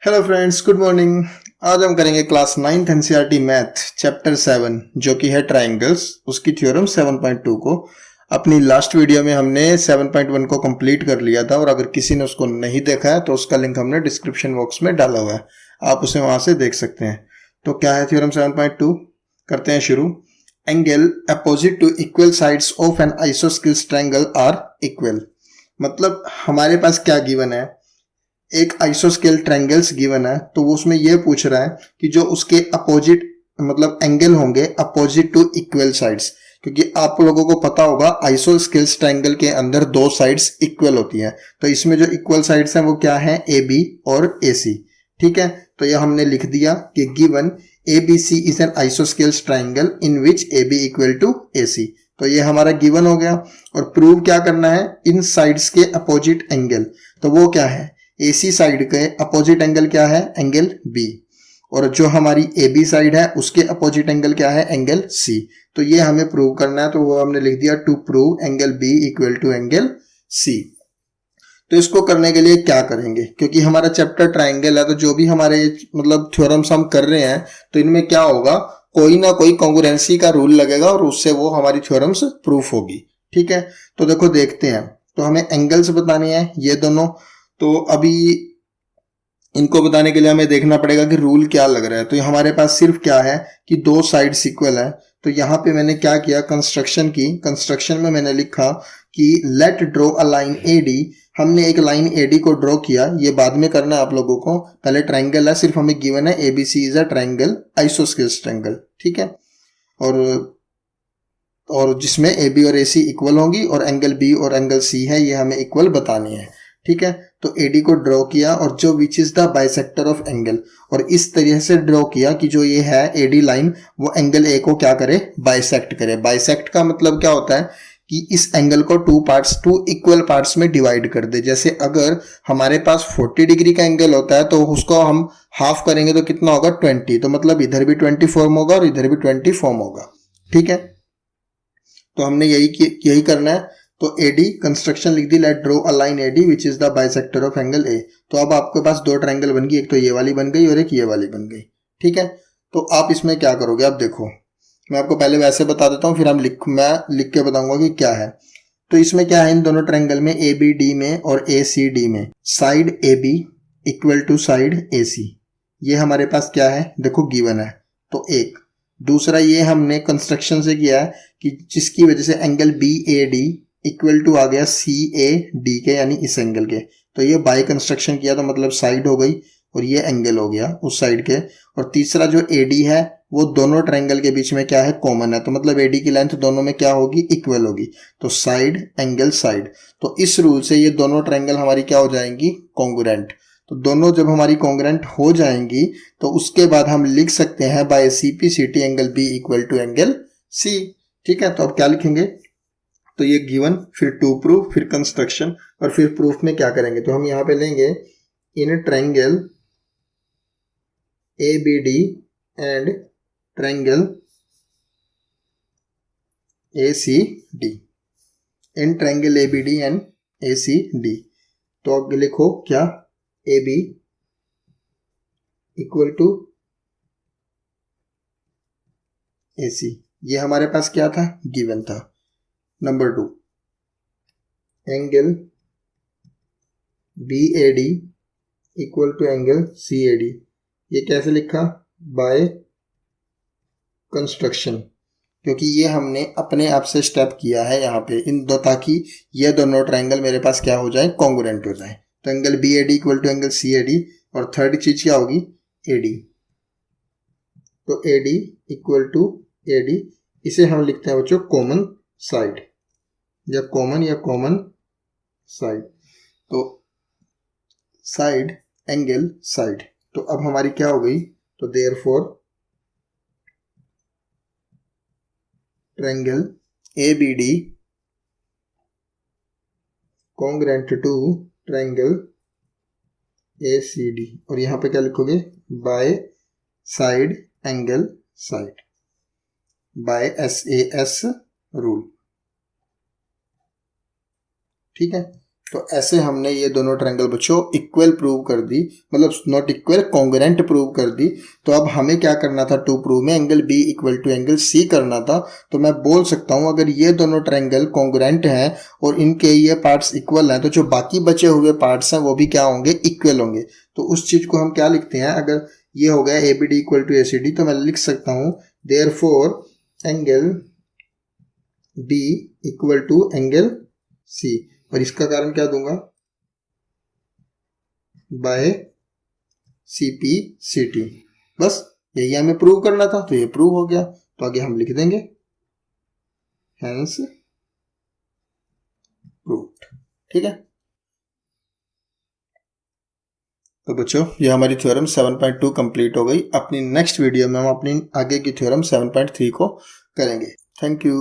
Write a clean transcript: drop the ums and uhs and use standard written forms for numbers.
Hello friends, good morning. आज हम करेंगे class 9th NCERT math chapter 7 जो कि है ट्राइंगल्स, उसकी थ्योरम 7.2 को। अपनी लास्ट वीडियो में हमने 7.1 को कंप्लीट कर लिया था और अगर किसी ने उसको नहीं देखा है तो उसका लिंक हमने डिस्क्रिप्शन बॉक्स में डाला हुआ है, आप उसे वहां से देख सकते हैं। तो क्या है थ्योरम 7.2, करते हैं शुरू। Angle opposite to equal sides of an isosceles triangle are equal. मतलब हमारे पास क्या गिवन है, एक आइसोस्केल ट्रायंगल्स गिवन है, तो वो उसमें ये पूछ रहा है कि जो उसके अपोजिट मतलब एंगल होंगे अपोजिट टू इक्वल साइड्स, क्योंकि आप लोगों को पता होगा आइसोस्केल्स ट्रायंगल के अंदर दो साइड्स इक्वल होती हैं। तो इसमें जो इक्वल साइड्स हैं वो क्या है, ए बी और ए सी। ठीक है, तो यह हमने लिख दिया कि given A B C is an isosceles triangle in which A B equal to A C. तो ये हमारा गिवन हो गया। और प्रूव क्या करना है, इन साइड्स के अपोजिट एंगल। तो वो क्या है, AC साइड के अपोजिट एंगल क्या है, एंगल B। और जो हमारी AB साइड है उसके अपोजिट एंगल क्या है, एंगल C। तो ये हमें प्रूव करना है, तो वो हमने लिख दिया to prove angle B equal to angle C। तो इसको करने के लिए क्या करेंगे, क्योंकि हमारा चैप्टर ट्राइंगल है, तो जो भी हमारे मतलब थ्योरम्स हम कर रहे हैं तो इनमें क्या होगा, कोई ना कोई कॉन्ग्रुएंसी का रूल लगेगा और उससे वो हमारी थ्योरम्स प्रूफ होगी। ठीक है, तो देखो देखते हैं। तो हमें एंगल्स बताने हैं ये दोनों। तो अभी इनको बताने के लिए हमें देखना पड़ेगा कि रूल क्या लग रहा है। तो हमारे पास सिर्फ क्या है कि दो साइड्स इक्वल है। तो यहाँ पे मैंने क्या किया, कंस्ट्रक्शन में मैंने लिखा कि let draw a line A D. हमने एक लाइन एडी को ड्रॉ किया, ये बाद में करना है आप लोगों को, पहले ट्राइंगल है, सिर्फ हमें गिवन है ABC is a triangle, isosceles triangle. ठीक है, और जिसमें ए बी और ए सी इक्वल होंगी और एंगल बी और एंगल सी है ये हमें इक्वल बतानी है। ठीक है, तो एडी को ड्रॉ किया और जो विच is the bisector of angle, और इस तरह से ड्रॉ किया कि जो ये है एडी लाइन वो एंगल ए को क्या करे, बाइसेक्ट करे। बाइसेक्ट का मतलब क्या होता है कि इस एंगल को टू इक्वल पार्ट्स में डिवाइड कर दे। जैसे अगर हमारे पास 40 डिग्री का एंगल होता है तो उसको हम हाफ करेंगे तो कितना होगा, 20। तो मतलब इधर भी 20 फॉर्म होगा और इधर भी 20 फॉर्म होगा। ठीक है, तो हमने यही करना है। तो एडी कंस्ट्रक्शन लिख दी, let draw a line A D which is the bisector of angle A. तो अब आपके पास दो ट्रायंगल बन गई, एक तो ये वाली बन गई और एक ये वाली बन गई। ठीक है, तो आप इसमें क्या करोगे, अब देखो मैं आपको पहले वैसे बता देता हूँ, फिर मैं लिख के बताऊंगा कि क्या है। तो इसमें क्या है, इन दोनों ट्रायंगल में ए बी डी में और ए सी डी में side A B equal to side A C, ये हमारे पास क्या है, देखो गिवन है। तो एक दूसरा ये हमने कंस्ट्रक्शन से किया है कि जिसकी वजह से angle B A D equal to आ गया सी ए डी के, यानी इस एंगल के। तो ये बाय कंस्ट्रक्शन किया तो मतलब साइड हो गई और ये एंगल हो गया उस साइड के। और तीसरा जो ए डी है वो दोनों ट्रायंगल के बीच में क्या है, कॉमन है। तो मतलब एडी की लेंथ दोनों में क्या होगी, इक्वल होगी। तो साइड एंगल साइड, तो इस रूल से ये दोनों ट्रायंगल हमारी क्या हो जाएंगी, कॉन्ग्रुएंट। तो दोनों जब हमारी कॉन्ग्रुएंट हो जाएंगी तो उसके बाद हम लिख सकते हैं by C P C T angle B equal to angle C. ठीक है, तो अब क्या लिखेंगे, तो ये गिवन, फिर टू प्रूफ, फिर कंस्ट्रक्शन, और फिर प्रूफ में क्या करेंगे। तो हम यहाँ पे लेंगे in triangle A B D and triangle A C D, in triangle A B D and A C D. तो अब लिखो क्या, A B equal to A C, ये हमारे पास क्या था, गिवन था। Number 2, angle B A D equal to angle C A D, ये कैसे लिखा, बाय कंस्ट्रक्शन, क्योंकि ये हमने अपने आप से स्टेप किया है यहाँ पे इन दो, ताकि ये दोनों ट्रायंगल मेरे पास क्या हो जाए, कॉन्ग्रुएंट हो जाए। तो angle B A D equal to angle C A D, और थर्ड चीज क्या होगी, ए डी। तो A D equal to A D, इसे हम लिखते हैं बच्चों कॉमन साइड या कॉमन साइड। तो साइड एंगल साइड, तो अब हमारी क्या हो गई, तो therefore triangle A B D congruent to triangle A C D, और यहां पे क्या लिखोगे, by side angle side, by S A S rule. ठीक है, तो ऐसे हमने ये दोनों ट्रायंगल बच्चों इक्वल प्रूव कर दी, मतलब नॉट इक्वल, कॉन्ग्रुएंट प्रूव कर दी। तो अब हमें क्या करना था, टू प्रूव में angle B equal to angle C करना था। तो मैं बोल सकता हूं अगर ये दोनों ट्रायंगल कॉन्ग्रुएंट हैं और इनके ये पार्ट्स इक्वल हैं तो जो बाकी बचे हुए पार्ट्स हैं वो भी क्या होंगे, इक्वल होंगे। तो उस चीज को हम क्या लिखते हैं, अगर ये हो गया A B D equal to A C D तो मैं लिख सकता हूं therefore angle B equal to angle C, और इसका कारण क्या दूंगा, by C P C T. बस यही हमें प्रूव करना था, तो ये प्रूव हो गया। तो आगे हम लिख देंगे हेंस प्रूव्ड। ठीक है, तो बच्चों ये हमारी थ्योरम 7.2 कंप्लीट हो गई। अपनी नेक्स्ट वीडियो में हम अपनी आगे की थ्योरम 7.3 को करेंगे। Thank you.